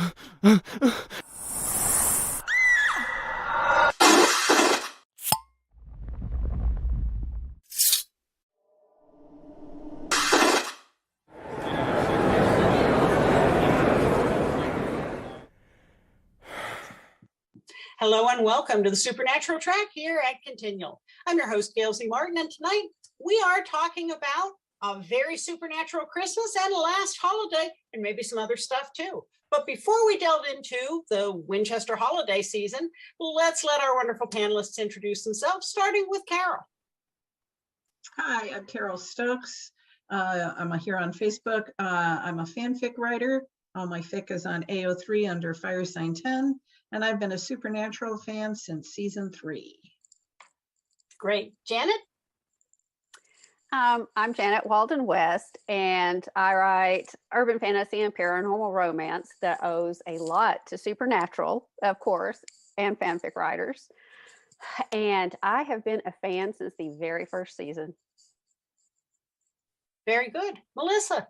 Hello and welcome to the Supernatural Track here at Continual. I'm your host, Gail Martin, and tonight we are talking about a very supernatural Christmas and last holiday, and maybe some other stuff too. But before we delve into the Winchester holiday season, let's let our wonderful panelists introduce themselves, starting with Carole. Hi, I'm Carole Stokes. I'm here on Facebook. I'm a fanfic writer. All my fic is on AO3 under Fire Sign 10. And I've been a Supernatural fan since season 3. Great. Janet? I'm Janet Walden-West, and I write urban fantasy and paranormal romance that owes a lot to Supernatural, of course, and fanfic writers. And I have been a fan since the very first season. Very good. Melissa?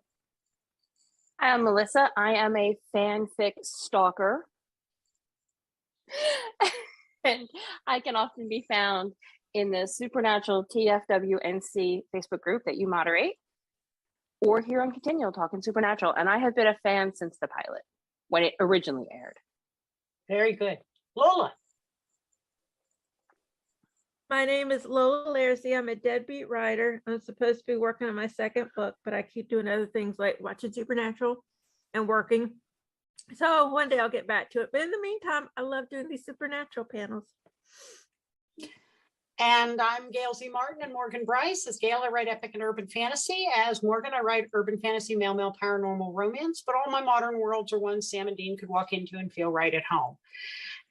I'm Melissa. I am a fanfic stalker. And I can often be found in the Supernatural TFWNC Facebook group that you moderate, or here on Continual Talking Supernatural. And I have been a fan since the pilot, when it originally aired. Very good. Lola? My name is Lola Larsey. I'm a deadbeat writer. I'm supposed to be working on my second book, but I keep doing other things like watching Supernatural and working. So one day I'll get back to it. But in the meantime, I love doing these Supernatural panels. And I'm Gail Z. Martin and Morgan Bryce. As Gail, I write epic and urban fantasy. As Morgan, I write urban fantasy, male paranormal romance. But all my modern worlds are ones Sam and Dean could walk into and feel right at home.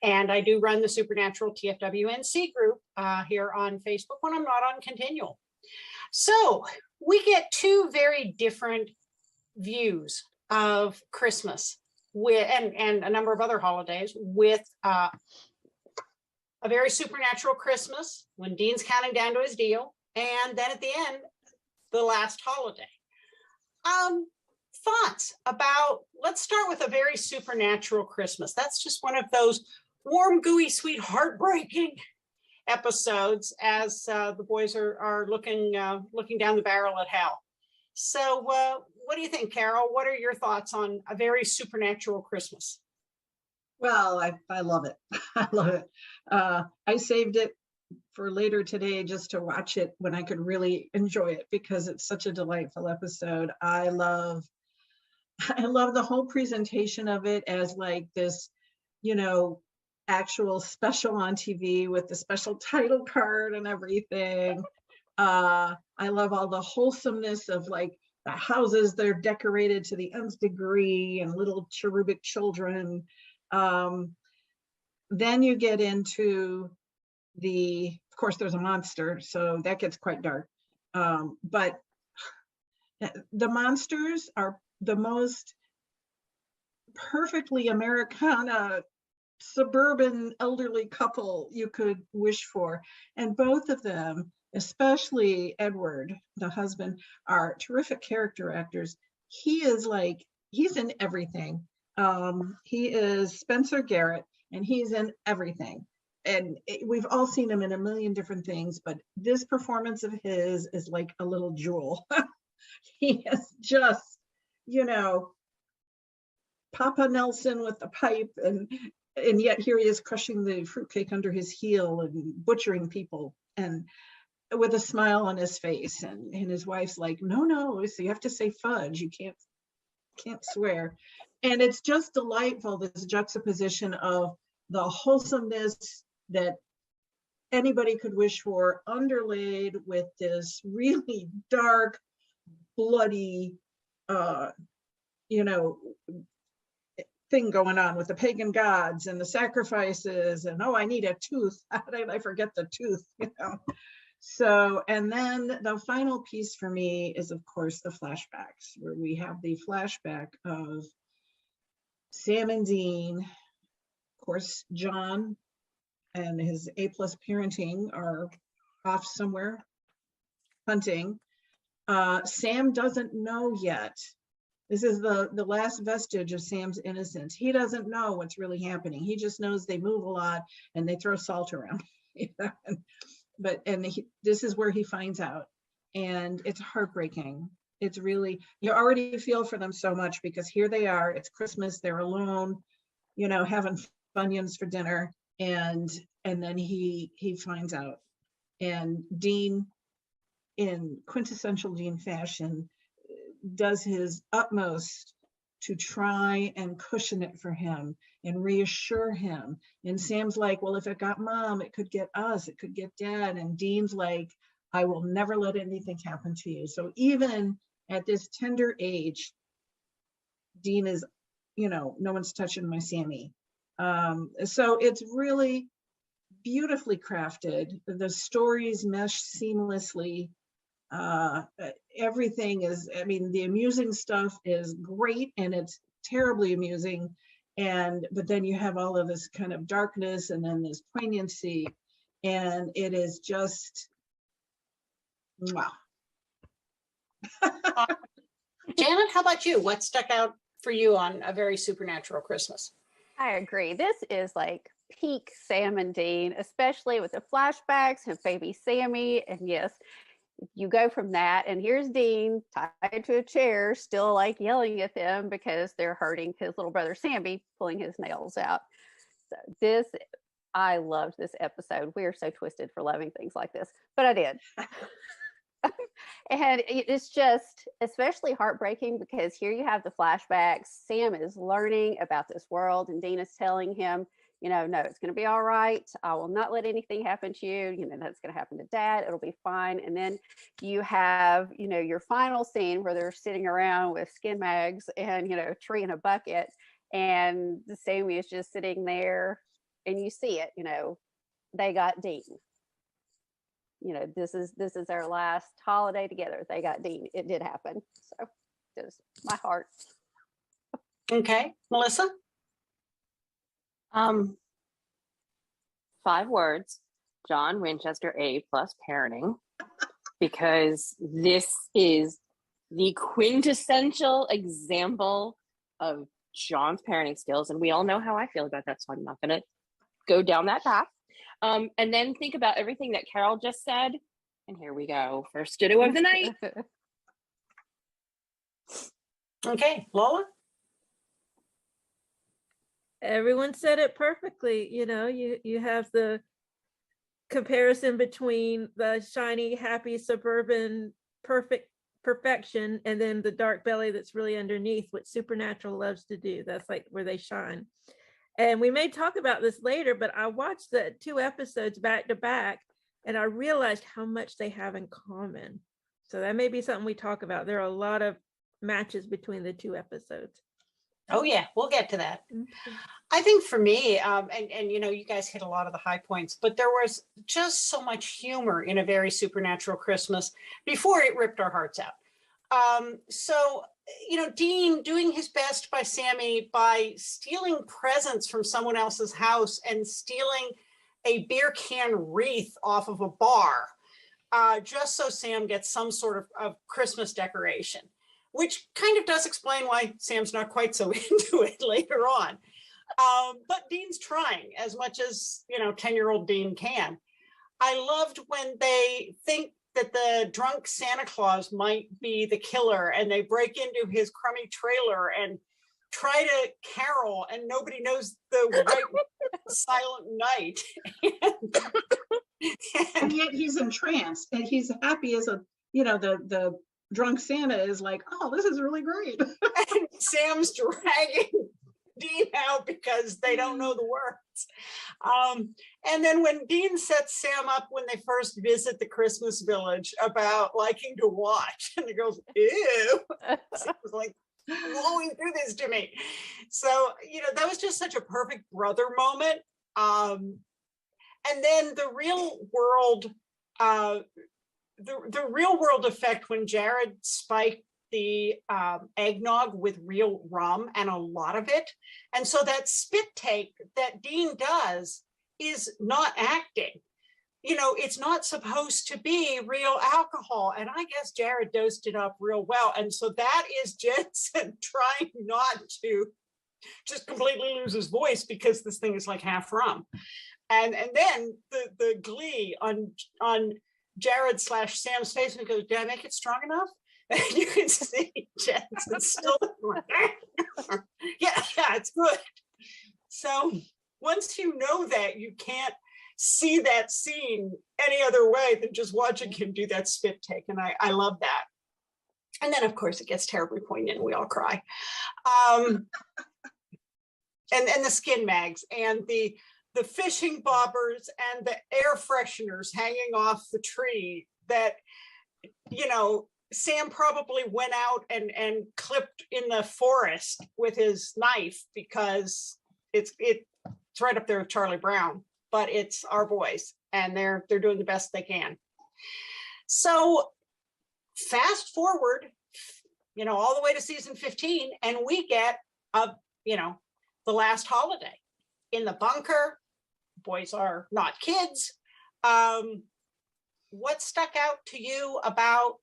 And I do run the Supernatural TFWNC group here on Facebook when I'm not on Continual. So we get two very different views of Christmas and a number of other holidays, with a very supernatural Christmas when Dean's counting down to his deal, and then at the end, the last holiday. Thoughts about, let's start with a very supernatural Christmas. That's just one of those warm, gooey, sweet, heartbreaking episodes as the boys are looking down the barrel at hell. So what do you think, Carole? What are your thoughts on a very supernatural Christmas? Well, I love it. I love it. I saved it for later today just to watch it when I could really enjoy it, because it's such a delightful episode. I love the whole presentation of it as like this, actual special on TV with the special title card and everything. I love all the wholesomeness of like the houses. They're decorated to the nth degree and little cherubic children. Then you get into of course, there's a monster, so that gets quite dark. But the monsters are the most perfectly Americana suburban elderly couple you could wish for. And both of them, especially Edward, the husband, are terrific character actors. He's in everything. He is Spencer Garrett, and he's in everything. And we've all seen him in a million different things, but this performance of his is like a little jewel. He is just, Papa Nelson with the pipe, and yet here he is crushing the fruitcake under his heel and butchering people, and with a smile on his face. And his wife's like, no, so you have to say fudge. You can't swear. And it's just delightful, this juxtaposition of the wholesomeness that anybody could wish for, underlaid with this really dark, bloody, thing going on with the pagan gods and the sacrifices, and I need a tooth. How did I forget the tooth? So, and then the final piece for me is, of course, the flashbacks, where we have the flashback of Sam and Dean. Of course, John and his A+ parenting are off somewhere hunting. Sam doesn't know yet This is the last vestige of Sam's innocence. He doesn't know what's really happening. He just knows they move a lot and they throw salt around. This is where he finds out, and it's heartbreaking. It's really, you already feel for them so much because here they are, it's Christmas, they're alone, having Funyuns for dinner, and then he finds out. And Dean, in quintessential Dean fashion, does his utmost to try and cushion it for him and reassure him. And Sam's like, well, if it got Mom, it could get us, it could get Dad. And Dean's like, I will never let anything happen to you. So even at this tender age, Dean is, no one's touching my Sammy. So it's really beautifully crafted. The stories mesh seamlessly. Everything is, the amusing stuff is great, and it's terribly amusing. But then you have all of this kind of darkness and then this poignancy, and it is just, wow. Janet, how about you? What stuck out for you on A Very Supernatural Christmas? I agree. This is like peak Sam and Dean, especially with the flashbacks and baby Sammy. And yes, you go from that, and here's Dean tied to a chair, still like yelling at them because they're hurting his little brother Sammy, pulling his nails out. So I loved this episode. We are so twisted for loving things like this, but I did. And it's just especially heartbreaking because here you have the flashbacks. Sam is learning about this world, and Dean is telling him, no, it's going to be all right. I will not let anything happen to you. That's going to happen to Dad. It'll be fine. And then you have, your final scene where they're sitting around with skin mags and, a tree in a bucket, and Sammy is just sitting there, and you see it, they got Dean. This is their last holiday together. They got Dean. It did happen. So just my heart. Okay, Melissa? 5 words: John Winchester A+ parenting, because this is the quintessential example of John's parenting skills, and we all know how I feel about that, so I'm not going to go down that path. And then think about everything that Carole just said, and here we go. First ditto of the night. Okay, Lola? Everyone said it perfectly. You have the comparison between the shiny, happy, suburban, perfection, and then the dark belly that's really underneath, what Supernatural loves to do. That's like where they shine. And we may talk about this later, but I watched the 2 episodes back to back, and I realized how much they have in common. So that may be something we talk about. There are a lot of matches between the 2 episodes. Oh yeah, we'll get to that. Okay. I think for me, and you guys hit a lot of the high points, but there was just so much humor in A Very Supernatural Christmas before it ripped our hearts out. Dean doing his best by Sammy by stealing presents from someone else's house and stealing a beer can wreath off of a bar, just so Sam gets some sort of Christmas decoration, which kind of does explain why Sam's not quite so into it later on. But Dean's trying as much as, 10-year-old Dean can. I loved when they think that the drunk Santa Claus might be the killer, and they break into his crummy trailer and try to carol, and nobody knows the right Silent Night. And yet he's entranced, and he's happy as the drunk Santa is like, oh, this is really great. And Sam's dragging Dean out because they don't know the words. And then when Dean sets Sam up when they first visit the Christmas village about liking to watch, and he goes, ew, Sam's like, you always do this to me. So, that was just such a perfect brother moment. And then the real world, the real world effect when Jared spiked the eggnog with real rum, and a lot of it. And so that spit take that Dean does is not acting. it's not supposed to be real alcohol. And I guess Jared dosed it up real well. And so that is Jensen trying not to just completely lose his voice because this thing is like half rum. And then the glee on Jared / Sam's face, and he goes, did I make it strong enough? And you can see Jensen still yeah, it's good. So once you know that, you can't see that scene any other way than just watching him do that spit take. And I love that. And then of course it gets terribly poignant and we all cry. And the skin mags and the fishing bobbers and the air fresheners hanging off the tree that, Sam probably went out and clipped in the forest with his knife because it's right up there with Charlie Brown, but it's our boys and they're doing the best they can. So fast forward, all the way to season 15, and we get the last holiday in the bunker. Boys are not kids. What stuck out to you about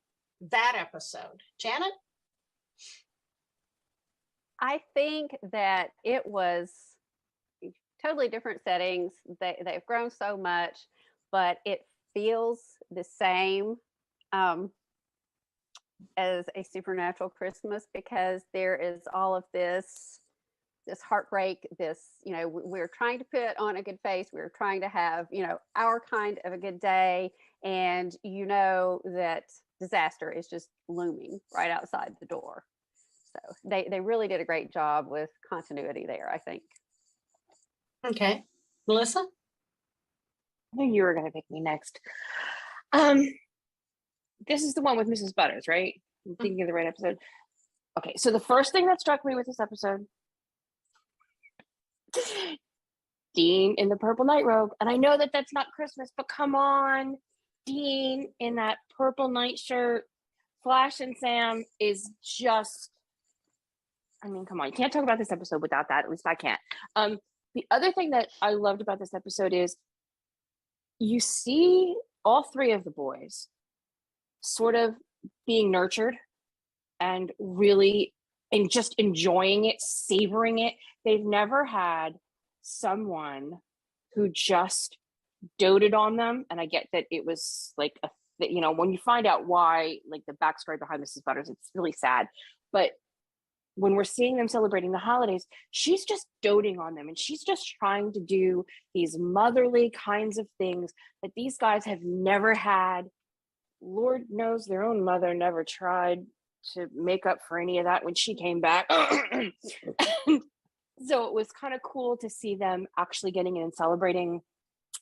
that episode, Janet? I think that it was totally different settings. They've grown so much, but it feels the same as a supernatural Christmas because there is all of this heartbreak, we're trying to put on a good face. We're trying to have, our kind of a good day. And that disaster is just looming right outside the door. So they really did a great job with continuity there, I think. Okay. Melissa? I knew you were going to pick me next. This is the one with Mrs. Butters, right? I'm thinking of the right episode. Okay, so the first thing that struck me with this episode, Dean in the purple night robe. And I know that that's not Christmas, but come on, Dean in that purple nightshirt. Flash and Sam is just, come on, you can't talk about this episode without that. At least I can't. The other thing that I loved about this episode is you see all three of the boys sort of being nurtured and really and just enjoying it, savoring it. They've never had someone who just doted on them. And I get that it was like, when you find out why, like the backstory behind Mrs. Butters, it's really sad. But when we're seeing them celebrating the holidays, she's just doting on them. And she's just trying to do these motherly kinds of things that these guys have never had. Lord knows their own mother never tried to make up for any of that when she came back. So it was kind of cool to see them actually getting in and celebrating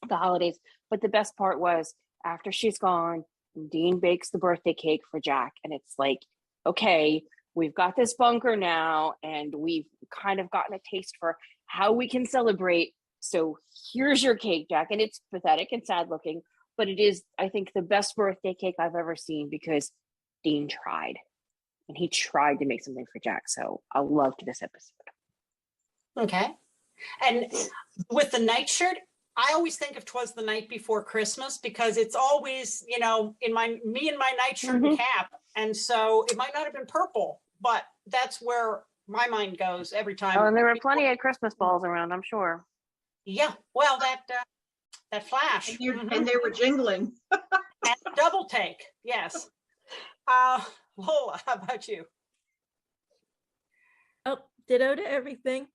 the holidays. But the best part was after she's gone, Dean bakes the birthday cake for Jack. And it's like, okay, we've got this bunker now and we've kind of gotten a taste for how we can celebrate. So here's your cake, Jack. And it's pathetic and sad looking, but it is, I think, the best birthday cake I've ever seen because Dean tried and he tried to make something for Jack. So I loved this episode. Okay. And with the nightshirt, I always think of 'Twas the Night Before Christmas because it's always, in me and my nightshirt and cap. And so it might not have been purple, but that's where my mind goes every time. Oh, and there were plenty of Christmas balls around, I'm sure. Yeah. Well, that flash. And they were jingling. And double take. Yes. Lola, how about you? Oh, ditto to everything.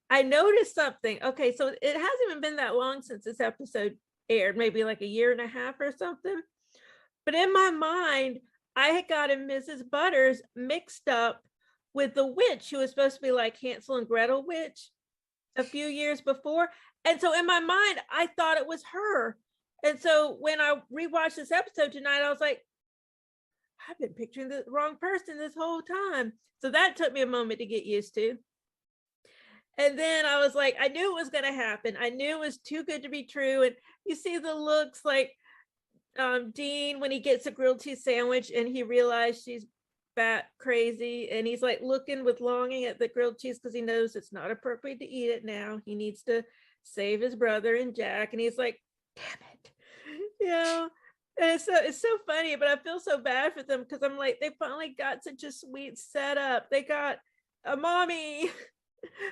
I noticed something. Okay, so it hasn't even been that long since this episode aired, maybe like a year and a half or something. But in my mind, I had gotten Mrs. Butters mixed up with the witch who was supposed to be like Hansel and Gretel witch a few years before. And so in my mind, I thought it was her. And so when I rewatched this episode tonight, I was like, I've been picturing the wrong person this whole time. So that took me a moment to get used to. And then I was like, I knew it was going to happen. I knew it was too good to be true. And you see the looks like Dean when he gets a grilled cheese sandwich and he realized she's bat crazy. And he's like looking with longing at the grilled cheese because he knows it's not appropriate to eat it now. He needs to save his brother and Jack. And he's like, damn it. And it's so funny, but I feel so bad for them because I'm like, they finally got such a sweet setup. They got a mommy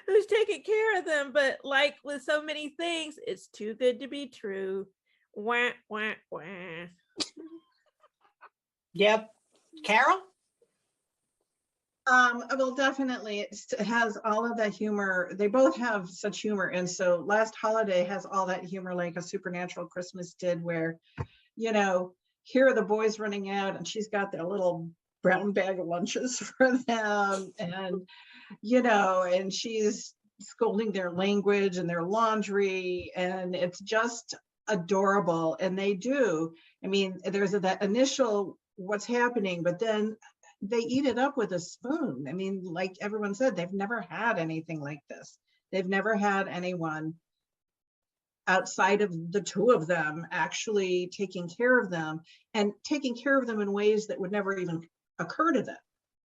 who's taking care of them, but like with so many things, it's too good to be true. Wah, wah, wah. Yep. Carol? Well, definitely it has all of that humor. They both have such humor. And so Last Holiday has all that humor like A Supernatural Christmas did, where, you know, here are the boys running out and she's got their little brown bag of lunches for them. And, you know, and she's scolding their language and their laundry. And it's just adorable. And they do. I mean, there's that initial what's happening, but then they eat it up with a spoon. I mean, like everyone said, they've never had anything like this. They've never had anyone outside of the two of them actually taking care of them, and taking care of them in ways that would never even occur to them.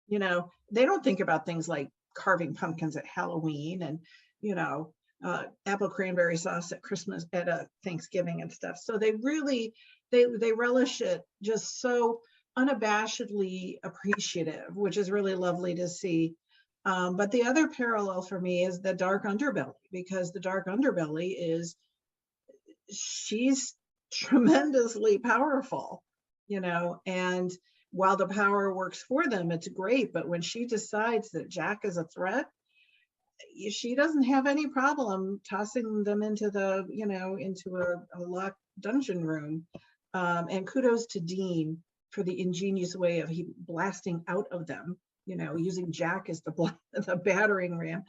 You know, they don't think about things like carving pumpkins at Halloween and, you know, apple cranberry sauce at Christmas, at Thanksgiving and stuff. So they really, they relish it just so unabashedly appreciative, which is really lovely to see. But the other parallel for me is the dark underbelly, because the dark underbelly is, she's tremendously powerful, you know, and while the power works for them, it's great. But when she decides that Jack is a threat, she doesn't have any problem tossing them into the, you know, into a locked dungeon room. And kudos to Dean for the ingenious way of blasting out of them, you know, using Jack as the battering ram.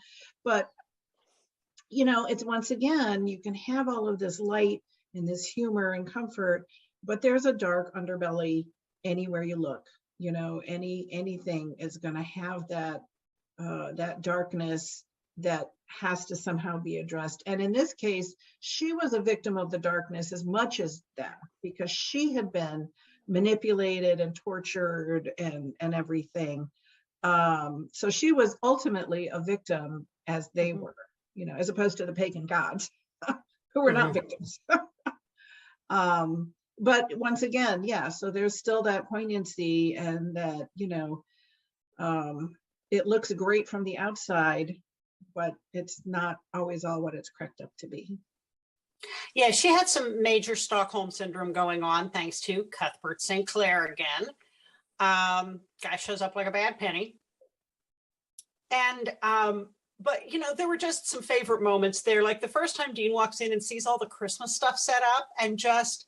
But, you know, it's, once again, you can have all of this light and this humor and comfort, but there's a dark underbelly anywhere you look. You know, anything is going to have that that darkness that has to somehow be addressed. And in this case, she was a victim of the darkness as much as that, because she had been manipulated and tortured and everything. So she was ultimately a victim, as they were, you know, as opposed to the pagan gods who were not victims. But once again, yeah, so there's still that poignancy, and that, you know, it looks great from the outside, but it's not always all what it's cracked up to be. Yeah, she had some major Stockholm syndrome going on, thanks to Cuthbert St. Clair again. Guy shows up like a bad penny. And, but, you know, there were just some favorite moments there. Like the first time Dean walks in and sees all the Christmas stuff set up, and just,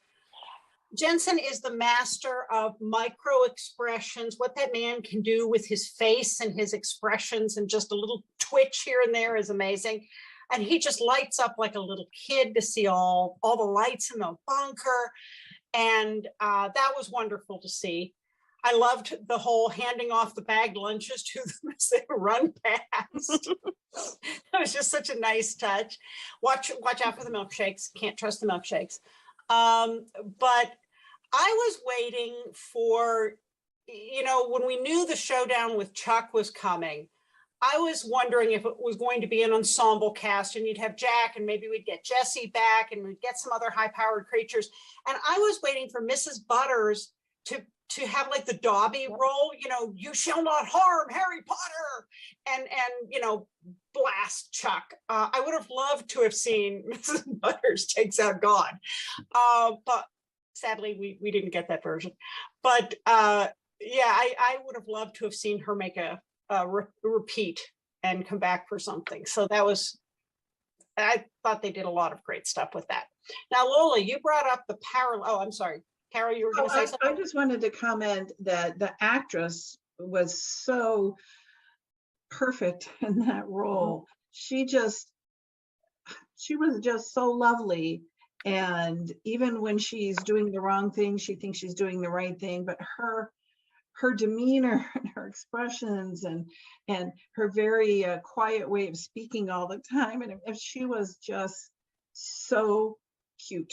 Jensen is the master of micro expressions, what that man can do with his face and his expressions, and just a little twitch here and there is amazing. And he just lights up like a little kid to see all the lights in the bunker. And that was wonderful to see. I loved the whole handing off the bagged lunches to them as they run past. That was just such a nice touch. Watch out for the milkshakes. Can't trust the milkshakes. But I was waiting for, you know, when we knew the showdown with Chuck was coming, I was wondering if it was going to be an ensemble cast, and you'd have Jack, and maybe we'd get Jesse back, and we'd get some other high-powered creatures. And I was waiting for Mrs. Butters to have like the Dobby role, you know, you shall not harm Harry Potter, and you know, blast Chuck. I would have loved to have seen Mrs. Butters takes out God, but sadly we didn't get that version. But yeah, I would have loved to have seen her make a repeat and come back for something. So that was, I thought they did a lot of great stuff with that. Now, Lola, you brought up the parallel. Oh, I'm sorry, Carol, you were going to say something? I just wanted to comment that the actress was so perfect in that role. She was just so lovely. And even when she's doing the wrong thing, she thinks she's doing the right thing, but her demeanor and her expressions and her very quiet way of speaking all the time, and she was just so cute.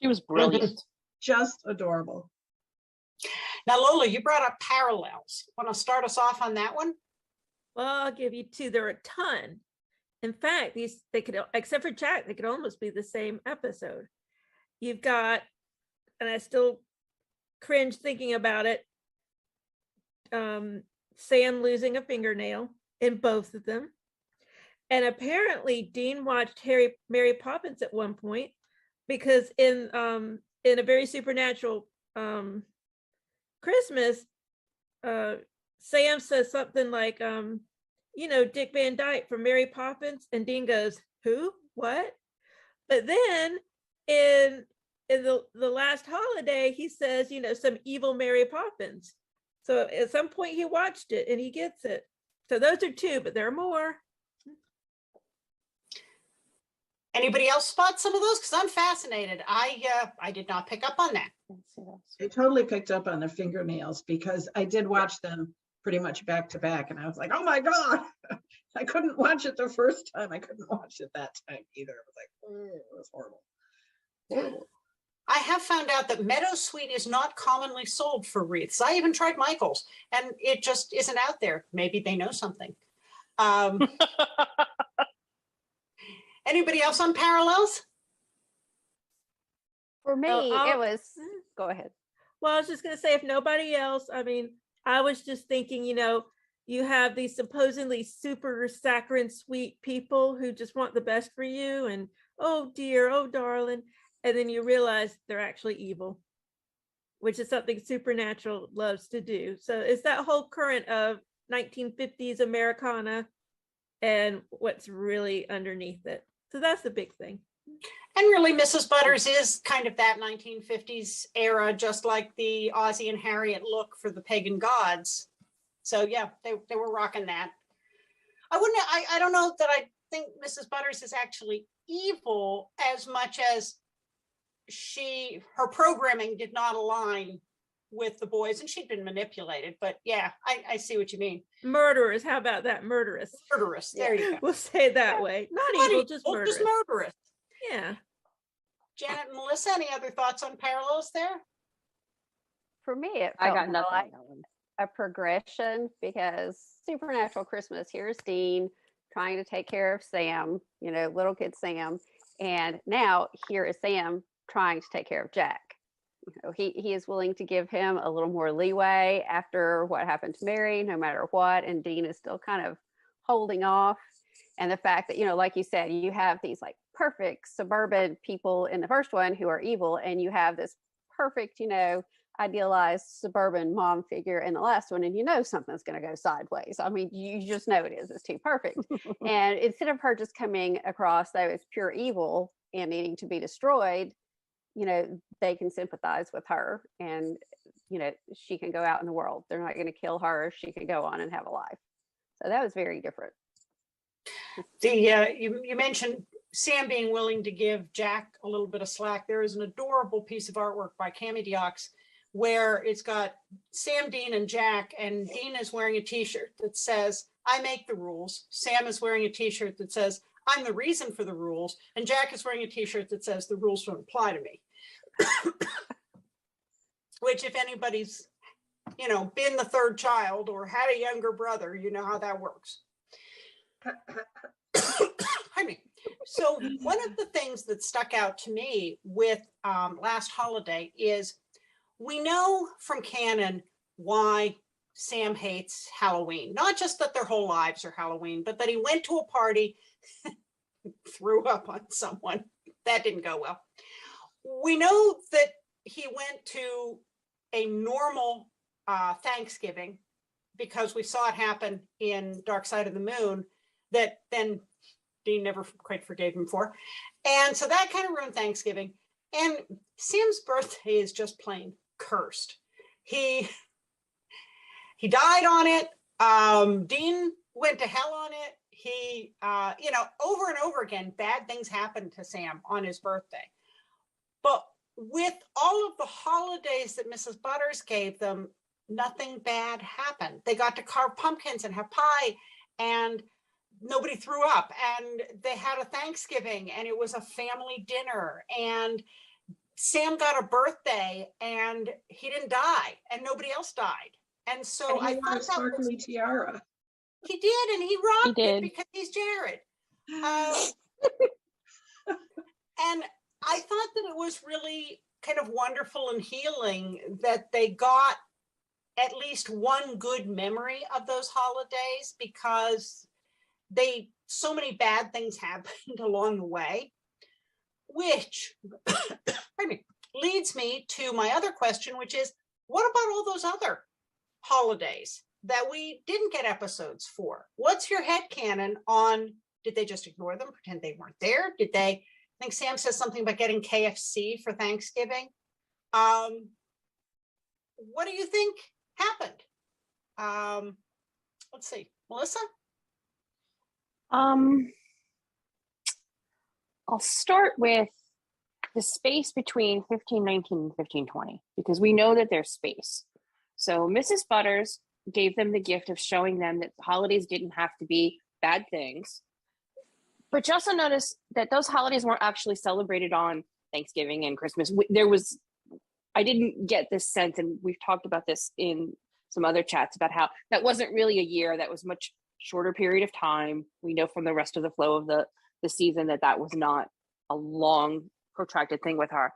She was brilliant. Just adorable. Now, Lola, you brought up parallels. Want to start us off on that one? Well, I'll give you two. There are a ton. In fact, they could, except for Jack, they could almost be the same episode. You've got and I still cringe thinking about it. Sam losing a fingernail in both of them. And apparently Dean watched Mary Poppins at one point, because in a very supernatural Christmas, Sam says something like, Dick Van Dyke from Mary Poppins, and Dean goes, who? What? But then in the last holiday, he says, some evil Mary Poppins. So at some point he watched it and he gets it. So those are two, but there are more. Anybody else spot some of those? Because I'm fascinated. I did not pick up on that. I totally picked up on the fingernails because I did watch them pretty much back to back, and I was like, oh my God. I couldn't watch it the first time. I couldn't watch it that time either. It was like, oh, it was horrible. Horrible. I have found out that meadowsweet is not commonly sold for wreaths. I even tried Michael's, and it just isn't out there. Maybe they know something. Anybody else on parallels? For me, I'll- it was, go ahead. Well, I was just going to say, if nobody else, I mean, I was just thinking, you have these supposedly super saccharine sweet people who just want the best for you, and oh dear, oh darling, and then you realize they're actually evil, which is something Supernatural loves to do. So it's that whole current of 1950s Americana and what's really underneath it. So that's the big thing. And really, Mrs. Butters is kind of that 1950s era, just like the Ozzie and Harriet look for the pagan gods. So yeah, they were rocking that. I don't know that I think Mrs. Butters is actually evil as much as her programming did not align with the boys, and she'd been manipulated. But yeah, I see what you mean. Murderers, how about that? Murderous. Murderous, there you go. We'll say it that way. Not evil, just Well, murderous. just murderous. Yeah. Janet and Melissa, any other thoughts on parallels there? For me, it I felt got more nothing like on that one. a progression, because Supernatural Christmas, here's Dean trying to take care of Sam, little kid Sam, and now here is Sam trying to take care of Jack. He is willing to give him a little more leeway after what happened to Mary, no matter what, and Dean is still kind of holding off. And the fact that, like you said, you have these like perfect suburban people in the first one who are evil, and you have this perfect, idealized suburban mom figure in the last one, and something's going to go sideways. I mean, you just know it is. It's too perfect. And instead of her just coming across though as pure evil and needing to be destroyed, they can sympathize with her, and she can go out in the world. They're not going to kill her. She can go on and have a life. So that was very different. You mentioned Sam being willing to give Jack a little bit of slack. There is an adorable piece of artwork by Cami Diox where it's got Sam, Dean, and Jack, and Dean is wearing a t-shirt that says, I make the rules. Sam is wearing a t-shirt that says, I'm the reason for the rules. And Jack is wearing a t-shirt that says, the rules don't apply to me. Which, if anybody's, been the third child or had a younger brother, you know how that works. I mean, so one of the things that stuck out to me with Last Holiday is we know from canon why Sam hates Halloween. Not just that their whole lives are Halloween, but that he went to a party, threw up on someone. That didn't go well. We know that he went to a normal Thanksgiving because we saw it happen in Dark Side of the Moon that then Dean never quite forgave him for. And so that kind of ruined Thanksgiving. And Sam's birthday is just plain cursed. He died on it. Dean went to hell on it. He, over and over again, bad things happened to Sam on his birthday. But with all of the holidays that Mrs. Butters gave them, nothing bad happened. They got to carve pumpkins and have pie, and nobody threw up, and they had a Thanksgiving, and it was a family dinner, and Sam got a birthday, and he didn't die, and nobody else died. And so And he I wore a thought that sparkly tiara. he did, and he rocked it because he's Jared. And I thought that it was really kind of wonderful and healing that they got at least one good memory of those holidays, because so many bad things happened along the way, which pardon me, leads me to my other question, which is, what about all those other holidays that we didn't get episodes for? What's your headcanon on, did they just ignore them, pretend they weren't there? Did they, I think Sam says something about getting KFC for Thanksgiving. What do you think happened? Let's see, Melissa? I'll start with the space between 1519 and 1520, because we know that there's space. So Mrs. Butters gave them the gift of showing them that holidays didn't have to be bad things. But you also notice that those holidays weren't actually celebrated on Thanksgiving and Christmas. I didn't get this sense, and we've talked about this in some other chats about how that wasn't really a year, that was much shorter period of time. We know from the rest of the flow of the season that was not a long, protracted thing with her.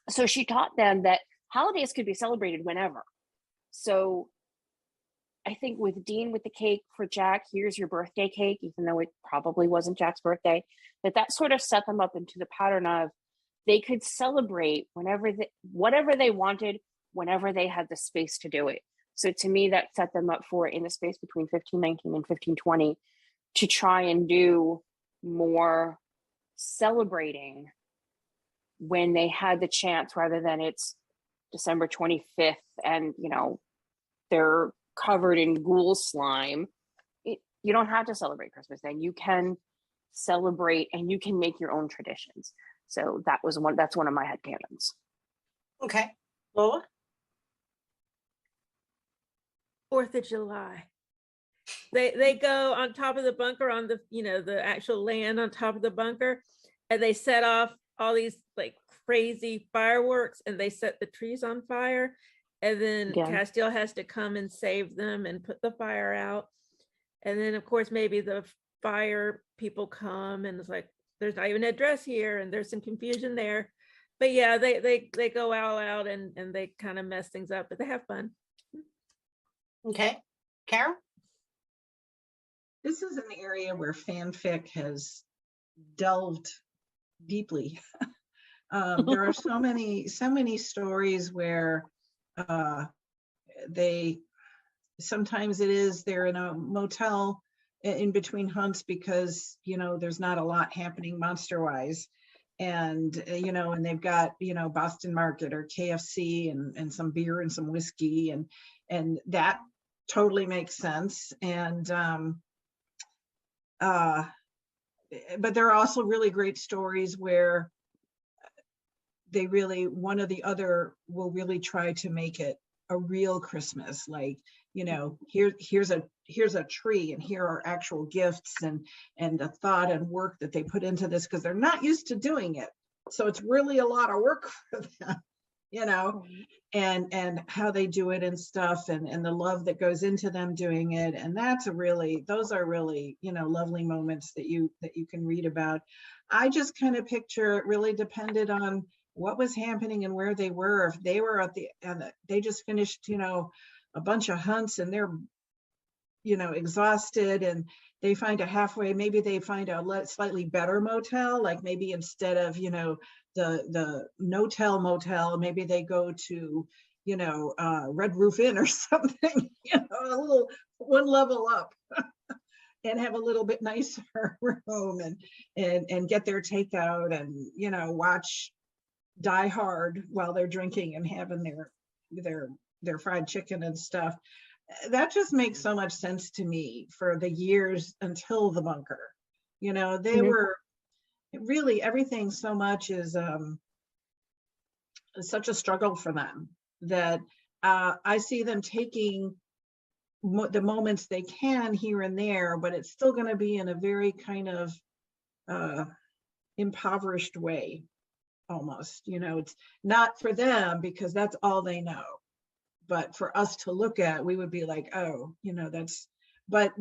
So she taught them that holidays could be celebrated whenever. So I think with Dean, with the cake for Jack, here's your birthday cake, even though it probably wasn't Jack's birthday, that sort of set them up into the pattern of they could celebrate whatever they wanted, whenever they had the space to do it. So to me, that set them up for, in the space between 1519 and 1520, to try and do more celebrating when they had the chance, rather than it's December 25th and, they're covered in ghoul slime. You don't have to celebrate Christmas then. You can celebrate and you can make your own traditions. So that's one of my headcanons. Okay. Lola? 4th of July. They go on top of the bunker, on the the actual land on top of the bunker, and they set off all these like crazy fireworks, and they set the trees on fire, and then Castiel has to come and save them and put the fire out. And then of course maybe the fire people come and it's like, there's not even an address here, and there's some confusion there. But yeah, they go all out and they kind of mess things up, but they have fun. Okay. Carole? This is an area where fanfic has delved deeply. There are so many stories where sometimes they're in a motel in between hunts because there's not a lot happening monster wise, and and they've got Boston Market or KFC and some beer and some whiskey, and that totally makes sense. And but there are also really great stories where one or the other will really try to make it a real Christmas, like here's a tree, and here are actual gifts and the thought and work that they put into this, because they're not used to doing it, so it's really a lot of work for them, and how they do it and stuff, and the love that goes into them doing it. And those are really lovely moments that you can read about. I just kind of picture it really depended on what was happening and where they were. If they were they just finished a bunch of hunts and they're exhausted, and they find maybe they find a slightly better motel, like maybe instead of the no-tell motel, maybe they go to Red Roof Inn or something, a little one level up and have a little bit nicer room, and get their takeout, and watch Die Hard while they're drinking and having their fried chicken and stuff. That just makes so much sense to me for the years until the bunker. They were really, everything so much is such a struggle for them that I see them taking the moments they can here and there, but it's still going to be in a very kind of impoverished way, almost. It's not for them because that's all they know, but for us to look at, we would be like, oh, that's, but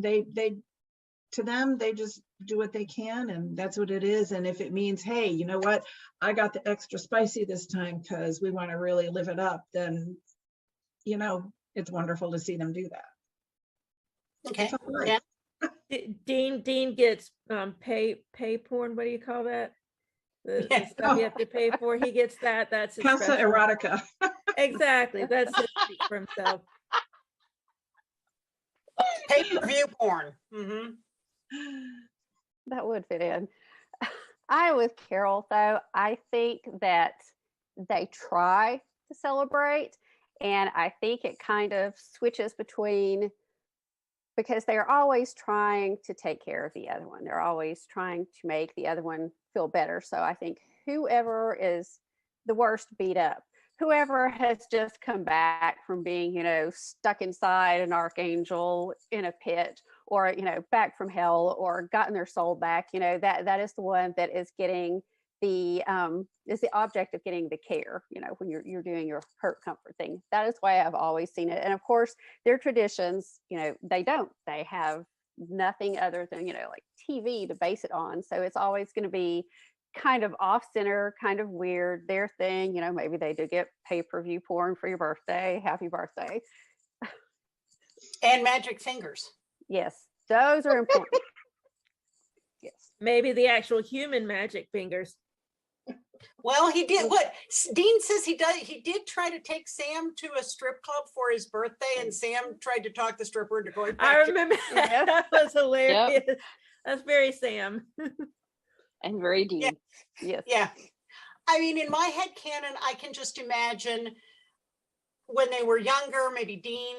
to them, they just do what they can, and that's what it is. And if it means, hey, you know what, I got the extra spicy this time because we want to really live it up, then it's wonderful to see them do that. Okay. So, right. Yeah. Dean gets pay porn. What do you call that? The stuff you have to pay for. He gets that. That's his Casa special. erotica. Exactly. That's his treat for himself. Pay-per-view porn. Mm-hmm. That would fit in. I with Carole though, I think that they try to celebrate, and I think it kind of switches between, because they're always trying to take care of the other one. They're always trying to make the other one feel better. So I think whoever is the worst beat up, whoever has just come back from being, stuck inside an archangel in a pit, or, back from hell, or gotten their soul back, that is the one that is getting the object of getting the care, when you're doing your hurt comfort thing. That is why I've always seen it. And of course their traditions, they have nothing other than, like TV to base it on. So it's always going to be kind of off center, kind of weird, their thing. Maybe they do get pay-per-view porn for your birthday. Happy birthday. And magic fingers. Yes, those are important. Yes. Maybe the actual human magic fingers. Well, he did what Dean says he does. He did try to take Sam to a strip club for his birthday, and Sam tried to talk the stripper into going back. I remember that. That was hilarious. Yep. That's very Sam. And very Dean. Yeah. Yes. Yeah. I mean, in my head canon, I can just imagine when they were younger, maybe Dean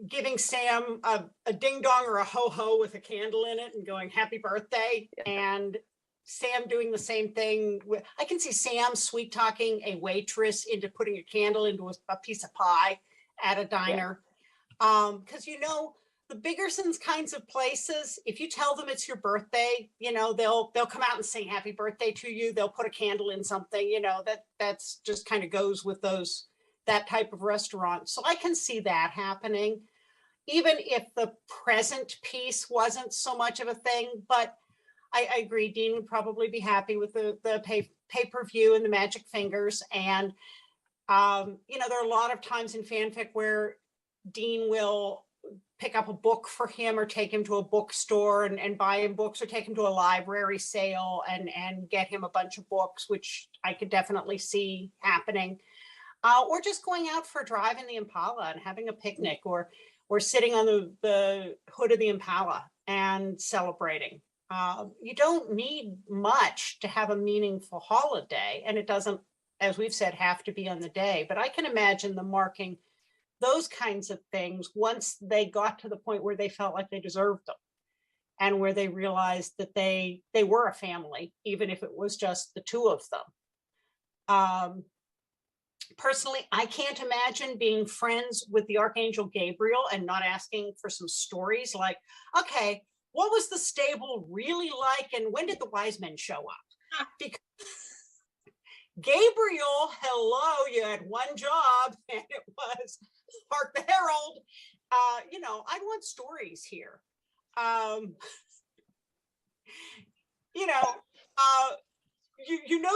giving Sam a ding dong or a ho ho with a candle in it and going happy birthday, and Sam doing the same thing. I can see Sam sweet talking a waitress into putting a candle into a piece of pie at a diner. Because the Biggersons kinds of places, if you tell them it's your birthday, they'll come out and sing happy birthday to you. They'll put a candle in something, that's just kind of goes with that type of restaurant. So I can see that happening, even if the present piece wasn't so much of a thing. But I agree, Dean would probably be happy with the pay-per-view and the magic fingers. And, there are a lot of times in fanfic where Dean will pick up a book for him or take him to a bookstore and buy him books, or take him to a library sale and get him a bunch of books, which I could definitely see happening. Or just going out for a drive in the Impala and having a picnic, or sitting on the hood of the Impala and celebrating. You don't need much to have a meaningful holiday, and it doesn't, as we've said, have to be on the day. But I can imagine them marking those kinds of things once they got to the point where they felt like they deserved them, and where they realized that they were a family, even if it was just the two of them. Personally, I can't imagine being friends with the Archangel Gabriel and not asking for some stories like, okay, what was the stable really like, and when did the wise men show up? Because Gabriel, hello, you had one job, and it was Hark the Herald. I want stories here.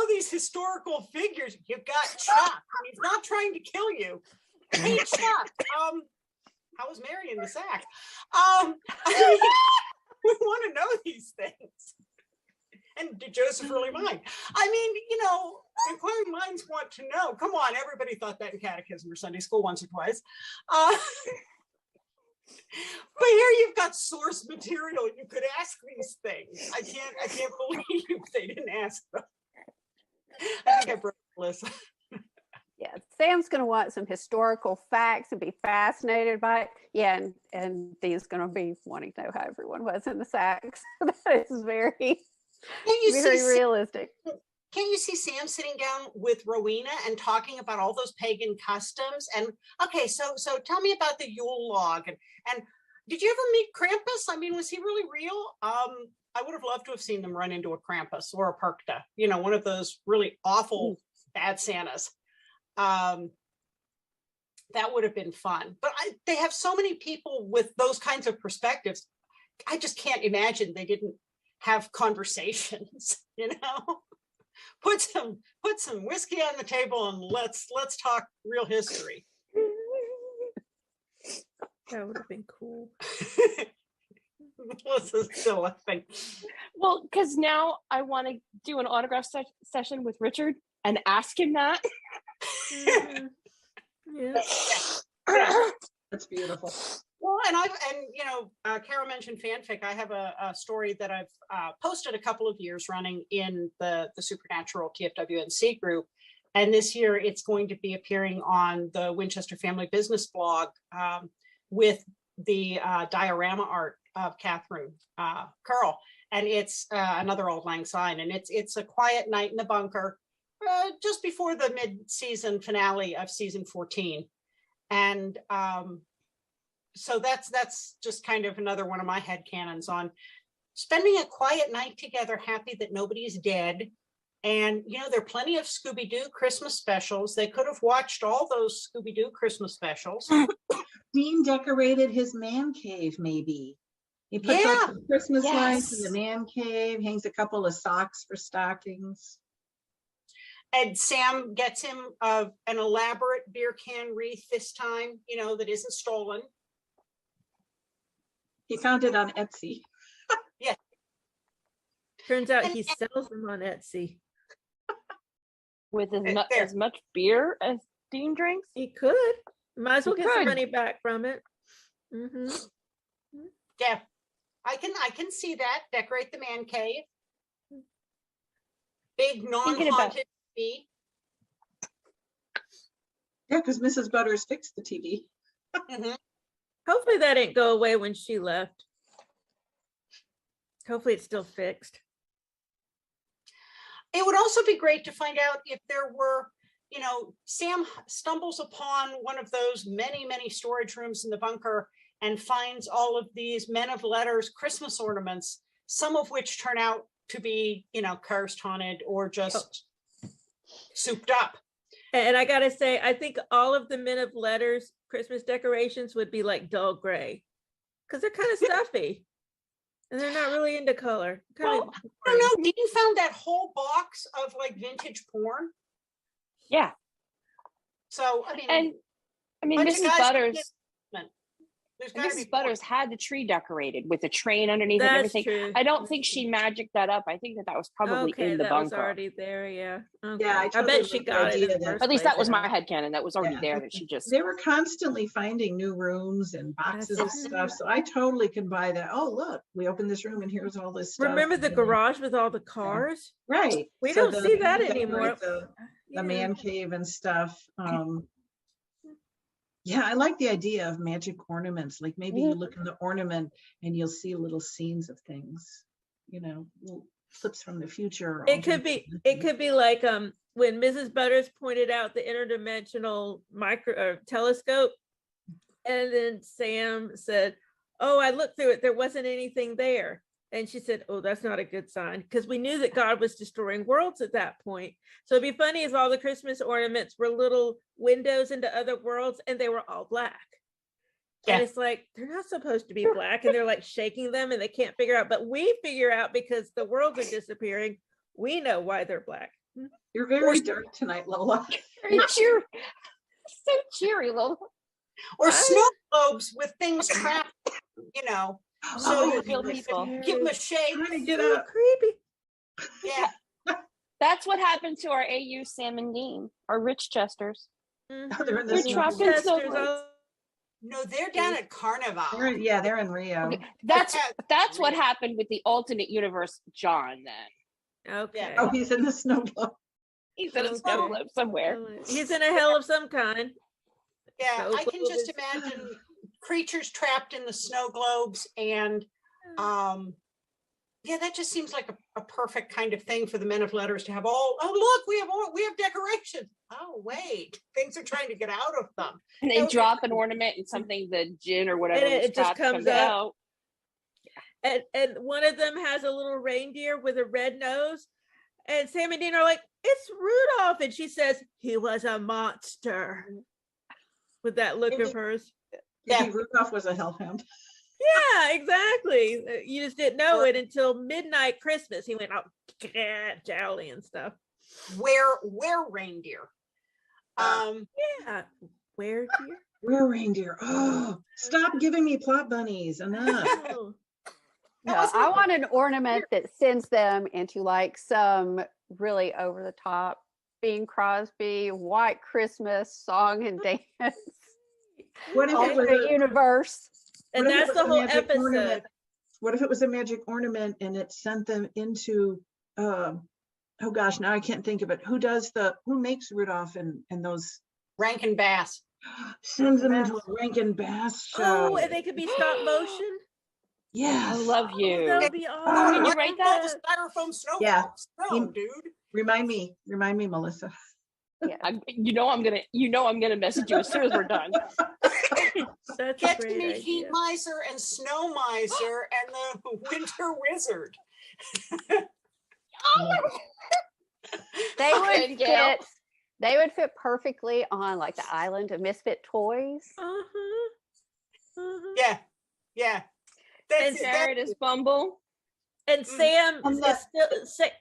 These historical figures. You've got Chuck, and he's not trying to kill you. Hey, Chuck, how was Mary in the sack? We want to know these things. And did Joseph really mind? Inquiring minds want to know. Come on, everybody thought that in catechism or Sunday school once or twice. But here you've got source material. You could ask these things. I can't believe they didn't ask them. I think I broke Melissa. Yeah, Sam's going to want some historical facts and be fascinated by it. Yeah, and Dee's going to be wanting to know how everyone was in the sacks. That is very realistic. Can't you see Sam sitting down with Rowena and talking about all those pagan customs? And okay, so tell me about the Yule log. And did you ever meet Krampus? Was he really real? I would have loved to have seen them run into a Krampus or a Perkta, one of those really awful bad Santas. That would have been fun. But they have so many people with those kinds of perspectives. I just can't imagine they didn't have conversations, you know? Put some whiskey on the table and let's talk real history. That would have been cool. Melissa's still laughing. Well, because now I want to do an autograph session with Richard and ask him that. Mhm. Yeah. That's beautiful. Well, Carole mentioned fanfic. I have a story that I've posted a couple of years running in the Supernatural TFWNC group. And this year it's going to be appearing on the Winchester Family Business blog with the diorama art of Catherine Carole. And it's another Auld Lang Syne. And it's a quiet night in the bunker just before the mid-season finale of season 14. And so that's just kind of another one of my headcanons on spending a quiet night together, happy that nobody's dead. And, there are plenty of Scooby-Doo Christmas specials. They could have watched all those Scooby-Doo Christmas specials. Dean decorated his man cave, maybe. He puts up some Christmas lights in the man cave, hangs a couple of socks for stockings. And Sam gets him an elaborate beer can wreath this time, that isn't stolen. He found it on Etsy. Yeah. Turns out he sells them on Etsy. With as much beer as Dean drinks? He could. Might as well get some could. money back from it. Mm-hmm. Yeah, I can see that. Decorate the man cave. Big non-haunted TV. Yeah, because Mrs. Butters fixed the TV. Mhm. Hopefully that didn't go away when she left. Hopefully it's still fixed. It would also be great to find out if there were, Sam stumbles upon one of those many, many storage rooms in the bunker and finds all of these men of letters Christmas ornaments, some of which turn out to be, cursed, haunted, or just souped up. And I gotta say, I think all of the men of letters Christmas decorations would be like dull gray because they're kind of stuffy and they're not really into color. Well, I don't know. Dean found that whole box of like vintage porn. Yeah. So Mrs. Butters had the tree decorated with a train underneath and everything. True. I don't think she magicked that up. I think that was probably in the that bunker. was already there. Yeah. Okay. Yeah, I bet she got it. At least that was my headcanon. That was already there. That she just. They were constantly finding new rooms and boxes of stuff. So I totally can buy that. Oh, look, we opened this room and here's all this stuff. Remember the garage with all the cars? Right. We don't see that they anymore. The man cave and stuff. Yeah, I like the idea of magic ornaments. Like maybe you look in the ornament and you'll see little scenes of things, little clips from the future. It could be like when Mrs. Butters pointed out the interdimensional telescope, and then Sam said, "Oh, I looked through it. There wasn't anything there." And she said, "Oh, that's not a good sign," because we knew that God was destroying worlds at that point. So it'd be funny if all the Christmas ornaments were little windows into other worlds and they were all black. Yeah. And it's like, they're not supposed to be black, and they're like shaking them and they can't figure out, but we figure out because the worlds are disappearing. We know why they're black. You're very dark tonight, Lola. Very cheery. So cheery, Lola. Or snow globes with things trapped, So you feel people. give them a shake. Get So up. creepy. Yeah. That's what happened to our AU Sam and Dean, our Rich Chesters. They're in They're the trapped in snow globes. No, they're down at Carnival. they're in Rio. Okay, that's what happened with the alternate universe John then. Okay. Yeah. Oh, he's in the snow globe. He's in a snow globe somewhere. He's in a hell of some kind. Yeah, Snow I can globe just is- imagine creatures trapped in the snow globes, and that just seems like a perfect kind of thing for the men of letters to have. Look, we have decorations. Oh wait, things are trying to get out of them. And they drop an ornament and something, the gin or whatever, And it just trapped comes out. And one of them has a little reindeer with a red nose. And Sam and Dean are like, "It's Rudolph." And she says, "He was a monster." With that look of hers. Yeah, Rudolph was a hellhound. Yeah, exactly. You just didn't know it until midnight Christmas. He went out jolly and stuff. Where reindeer. Yeah. Where, dear? Where reindeer? Oh, stop giving me plot bunnies. Enough. Oh. No, I want an ornament that sends them into like some really over the top Bing Crosby White Christmas song and dance What if it was alternate universe. And what if it that's was the a whole magic episode. ornament? What if it was a magic ornament and it sent them into oh gosh, now I can't think of it. Who makes Rudolph and those Rankin Bass. sends them into a Rankin Bass show? Oh, and they could be stop motion. Yes. I love Oh, you. that would be Oh, awesome. Can you write that? The styrofoam snow, Yeah. snow, dude. Remind me, Melissa. I'm gonna message you as soon as we're done. That's a Get great me idea. Heat Miser and Snow Miser and the Winter Wizard. They Okay, would Gail. fit. They would fit perfectly on like the island of misfit toys. Uh-huh. Uh-huh. Yeah, yeah. And Jared is Bumble. And Sam And is still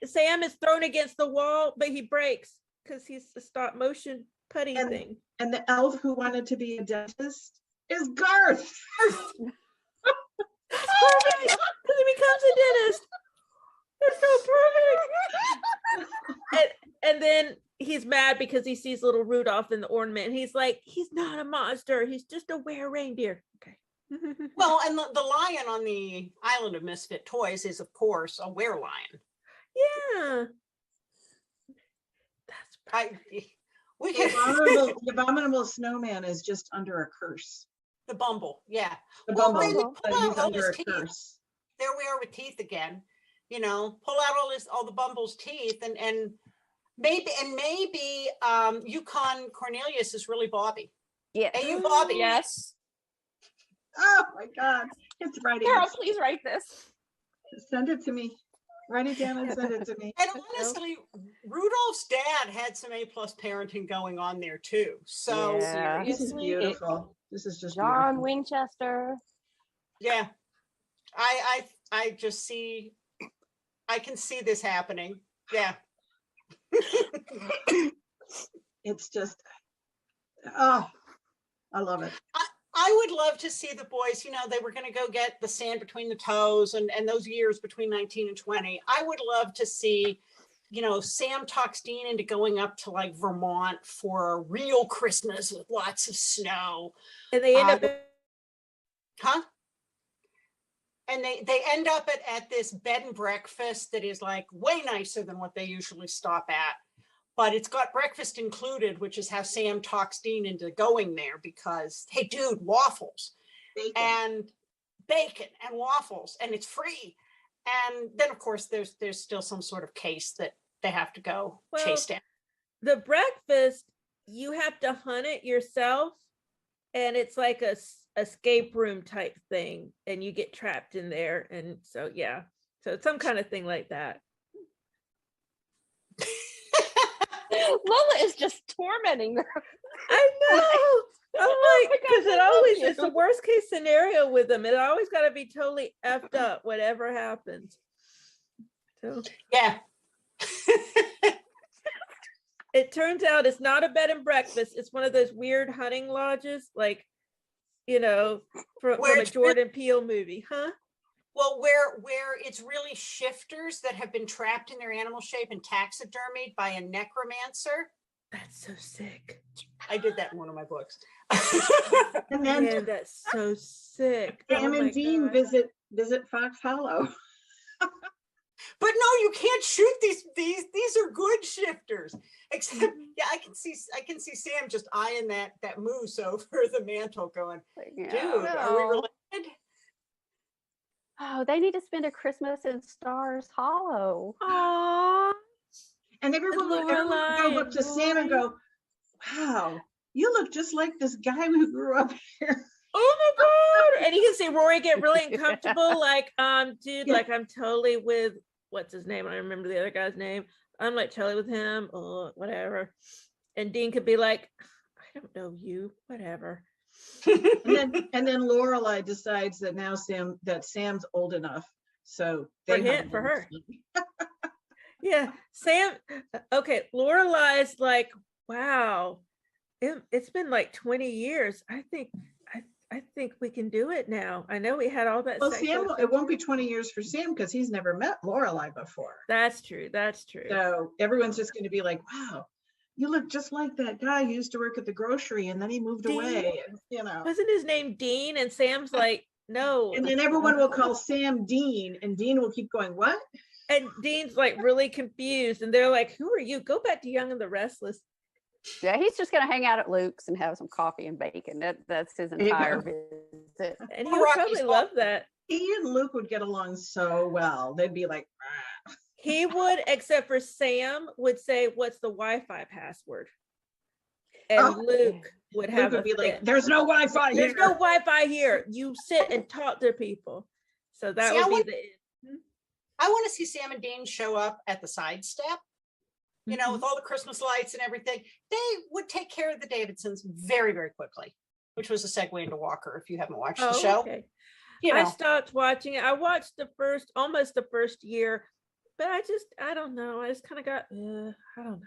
Sam is thrown against the wall, but he breaks because he's the stop motion putty And- thing. And the elf who wanted to be a dentist is Garth. That's perfect because he becomes a dentist. That's so perfect. and then he's mad because he sees little Rudolph in the ornament. And he's like, he's not a monster. He's just a reindeer. Okay. Well, and the lion on the island of misfit toys is, of course, a werelion. Yeah. That's perfect. We The can abominable snowman is just under a curse. the Bumble, yeah. The Well, bumble, maybe pull he's out all under his a teeth. curse. There we are with teeth again. You know, pull out all the Bumble's teeth, and maybe Yukon Cornelius is really Bobby. Yeah. Hey, you Bobby. Yes. Oh my God, it's writing. Carol, please write this. Send it to me. Write it down and send it to me. And honestly, Rudolph's dad had some A+ parenting going on there too. So Yeah. This is Seriously, beautiful. This is just John beautiful. Winchester. yeah, I just see, I can see this happening. Yeah. It's just, oh, I love it. I would love to see the boys, you know, they were going to go get the sand between the toes and those years between 19 and 20. I would love to see, you know, Sam talks Dean into going up to like Vermont for a real Christmas with lots of snow. And they end up Huh? And they end up at this bed and breakfast that is like way nicer than what they usually stop at. But it's got breakfast included, which is how Sam talks Dean into going there because, hey, dude, waffles Bacon. and bacon and waffles, and it's free. And then, of course, there's still some sort of case that they have to go chase down. the breakfast, you have to hunt it yourself, and it's like a escape room type thing, and you get trapped in there. And so yeah, so it's some kind of thing like that. Lola is just tormenting her. I know. I'm like, my because gosh, it I love always you. it's the worst case scenario with them. It always got to be totally effed up, whatever happens. So Yeah. it turns out it's not a bed and breakfast. It's one of those weird hunting lodges, like, you know, from a it's Jordan Peele movie, huh? Well, where it's really shifters that have been trapped in their animal shape and taxidermied by a necromancer. That's so sick. I did that in one of my books. And then Man, that's so sick. Sam Oh my and Dean God. visit Fox Hollow. But no, you can't shoot these. These are good shifters. Except, yeah, I can see Sam just eyeing that moose over the mantle, going, Yeah. "Dude, are we No. related?" Oh, they need to spend a Christmas in Stars Hollow. Aw. And everyone would go Lorelai up to Sam and go, wow, you look just like this guy who grew up here. Oh my God. And you can see Rory get really uncomfortable, like, dude, Yeah. like I'm totally with what's his name? I don't remember the other guy's name. I'm like totally with him, or whatever. And Dean could be like, I don't know you, whatever. And then Lorelai decides that now Sam's old enough, so For they have for her. one. Yeah, Sam. Okay, Lorelai's like, wow, it's been like 20 years. I think we can do it now. I know we had all that. Well, sexual Sam, it won't be tension. 20 years for Sam because he's never met Lorelai before. That's true. That's true. So everyone's just going to be like, wow, you look just like that guy who used to work at the grocery and then he moved Dean? away. And, you know. Wasn't his name Dean? And Sam's like, no. And then everyone will call Sam Dean, and Dean will keep going, what? And Dean's like really confused. And they're like, who are you? Go back to Young and the Restless. Yeah, he's just going to hang out at Luke's and have some coffee and bacon. That's his you entire go. visit. And he would probably love that. He and Luke would get along so well. They'd be like, "Ah." He would, except for Sam would say, what's the Wi-Fi password? And Oh. Luke would have Luke would a be like, fit. there's no Wi-Fi here. There's no Wi-Fi here. You sit and talk to people. So that See, would be the end. I want to see Sam and Dean show up at the side step, you know, with all the Christmas lights and everything. They would take care of the Davidsons very, very quickly, which was a segue into Walker. If you haven't watched the show, Okay. you I know, stopped watching it. I watched almost the first year, but I don't know. I just kind of got, I don't know.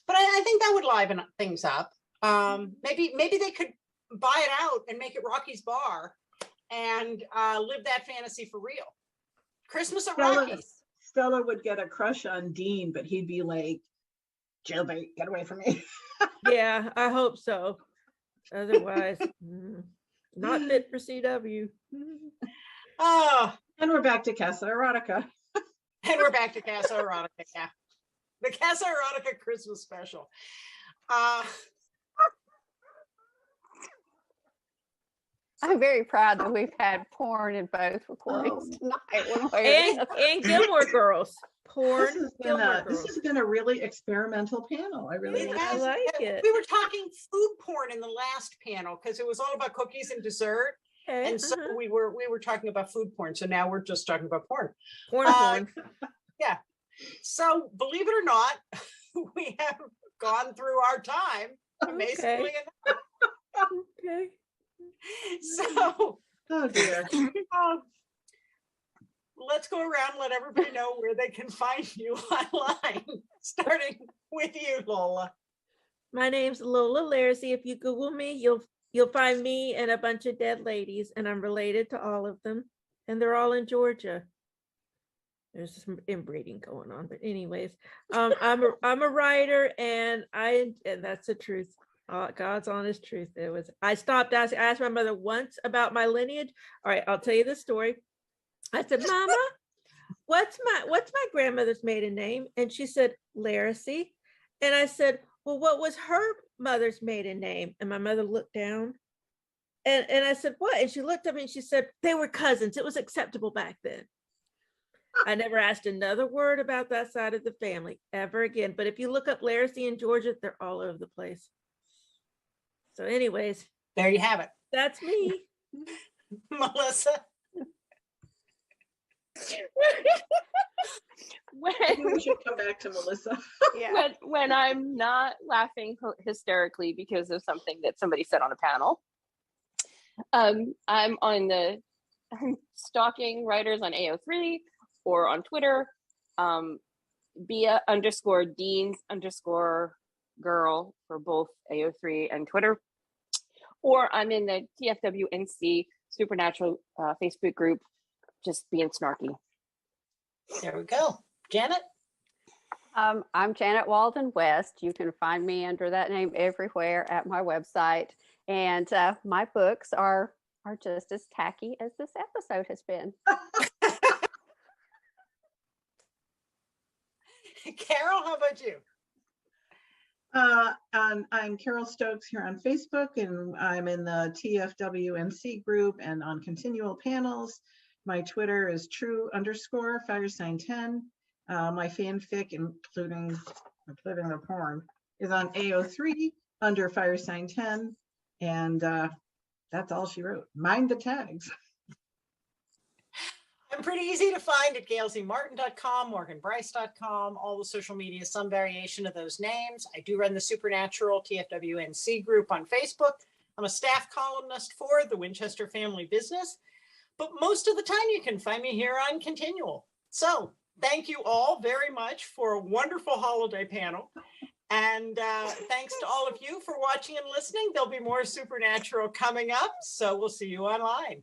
but I think that would liven things up. Maybe they could buy it out and make it Rocky's Bar and live that fantasy for real. Christmas at Rocky's. Stella would get a crush on Dean, but he'd be like, jailbait, get away from me. Yeah, I hope so. Otherwise, not fit for CW. Oh, And we're back to Casa Erotica. and we're back to Casa Erotica. Yeah, the Casa Erotica Christmas special. I'm very proud that we've had porn in both recordings tonight. one way or the other. And Gilmore Girls. Porn. Gilmore This Girls. has been a really experimental panel. I really It like I has- like it. We were talking food porn in the last panel because it was all about cookies and dessert, Okay, and so we were talking about food porn. So now we're just talking about porn. porn. So believe it or not, we have gone through our time amazingly enough. Okay. So Oh dear. let's go around and let everybody know where they can find you online, starting with you, Lola. My name's Lola Larsey. If you Google me, you'll find me and a bunch of dead ladies, and I'm related to all of them, and they're all in Georgia. There's some inbreeding going on, but anyways, I'm a writer, and that's the truth. God's honest truth. I stopped asking. I asked my mother once about my lineage. All right, I'll tell you the story. I said, Mama, what's my grandmother's maiden name? And she said, Larsey. And I said, well, what was her mother's maiden name? And my mother looked down. And I said, what? And she looked at me and she said, they were cousins. It was acceptable back then. I never asked another word about that side of the family ever again. But if you look up Larsey in Georgia, they're all over the place. So anyways, There you have it. that's me. Melissa. Maybe we should come back to Melissa. Yeah. when I'm not laughing hysterically because of something that somebody said on a panel, I'm stalking writers on AO3 or on Twitter, Bia_Deans_girl for both AO3 and Twitter, or I'm in the TFWNC Supernatural Facebook group, just being snarky. There we go. Janet. I'm Janet Walden-West. You can find me under that name everywhere at my website. And my books are just as tacky as this episode has been. Carole, how about you? I'm Carole Stokes here on Facebook, and I'm in the TFWNC group and on continual panels. My Twitter is true_firesign10. My fanfic, including the porn, is on AO3 under firesign10. And that's all she wrote. Mind the tags. I'm pretty easy to find at gailzmartin.com, morganbryce.com, all the social media, some variation of those names. I do run the Supernatural TFWNC group on Facebook. I'm a staff columnist for the Winchester Family Business, but most of the time you can find me here on Continual. So thank you all very much for a wonderful holiday panel. And thanks to all of you for watching and listening. There'll be more Supernatural coming up, so we'll see you online.